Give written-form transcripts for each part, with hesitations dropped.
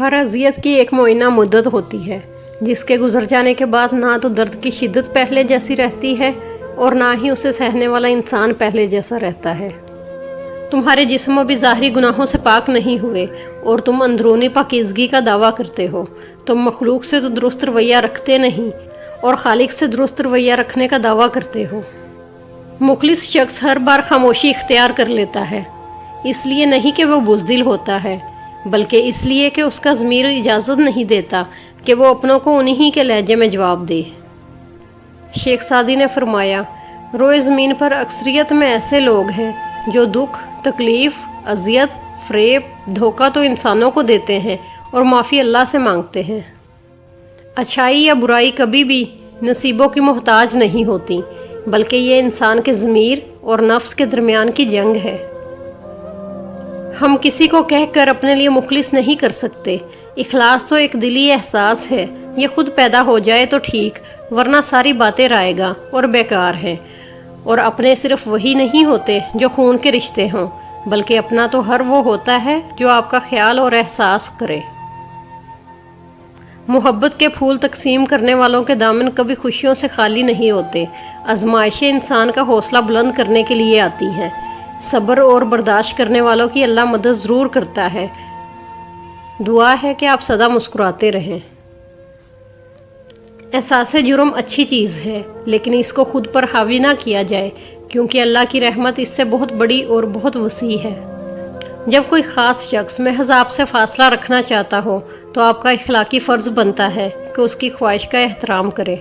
ہر اذیت کی ایک معینہ مدت ہوتی ہے جس کے گزر جانے کے بعد نہ تو درد کی شدت پہلے جیسی رہتی ہے اور نہ ہی اسے سہنے والا انسان پہلے جیسا رہتا ہے۔ تمہارے جسم ابھی ظاہری گناہوں سے پاک نہیں ہوئے اور تم اندرونی پاکیزگی کا دعویٰ کرتے ہو۔ تم مخلوق سے تو درست رویہ رکھتے نہیں اور خالق سے درست رویہ رکھنے کا دعویٰ کرتے ہو۔ مخلص شخص ہر بار خاموشی اختیار کر لیتا ہے، اس لیے نہیں کہ وہ بزدل ہوتا ہے بلکہ اس لیے کہ اس کا ضمیر اجازت نہیں دیتا کہ وہ اپنوں کو انہی کے لہجے میں جواب دے۔ شیخ سعدی نے فرمایا، روئے زمین پر اکثریت میں ایسے لوگ ہیں جو دکھ، تکلیف، اذیت، فریب، دھوکہ تو انسانوں کو دیتے ہیں اور معافی اللہ سے مانگتے ہیں۔ اچھائی یا برائی کبھی بھی نصیبوں کی محتاج نہیں ہوتی بلکہ یہ انسان کے ضمیر اور نفس کے درمیان کی جنگ ہے۔ ہم کسی کو کہہ کر اپنے لیے مخلص نہیں کر سکتے۔ اخلاص تو ایک دلی احساس ہے، یہ خود پیدا ہو جائے تو ٹھیک، ورنہ ساری باتیں رائے گا اور بیکار ہیں۔ اور اپنے صرف وہی نہیں ہوتے جو خون کے رشتے ہوں بلکہ اپنا تو ہر وہ ہوتا ہے جو آپ کا خیال اور احساس کرے۔ محبت کے پھول تقسیم کرنے والوں کے دامن کبھی خوشیوں سے خالی نہیں ہوتے۔ آزمائشیں انسان کا حوصلہ بلند کرنے کے لیے آتی ہیں۔ صبر اور برداشت کرنے والوں کی اللہ مدد ضرور کرتا ہے۔ دعا ہے کہ آپ سدا مسکراتے رہیں۔ احساس جرم اچھی چیز ہے لیکن اس کو خود پر حاوی نہ کیا جائے کیونکہ اللہ کی رحمت اس سے بہت بڑی اور بہت وسیع ہے۔ جب کوئی خاص شخص محض آپ سے فاصلہ رکھنا چاہتا ہو تو آپ کا اخلاقی فرض بنتا ہے کہ اس کی خواہش کا احترام کرے۔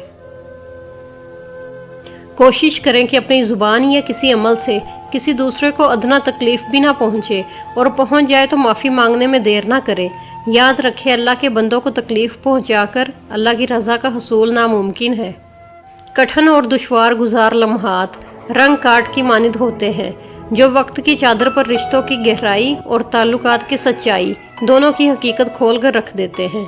کوشش کریں کہ اپنی زبان یا کسی عمل سے کسی دوسرے کو ادنا تکلیف بھی نہ پہنچے، اور پہنچ جائے تو معافی مانگنے میں دیر نہ کرے۔ یاد رکھے اللہ کے بندوں کو تکلیف پہنچا کر اللہ کی رضا کا حصول ناممکن ہے۔ کٹھن اور دشوار گزار لمحات رنگ کاٹ کی مانند ہوتے ہیں جو وقت کی چادر پر رشتوں کی گہرائی اور تعلقات کی سچائی دونوں کی حقیقت کھول کر رکھ دیتے ہیں۔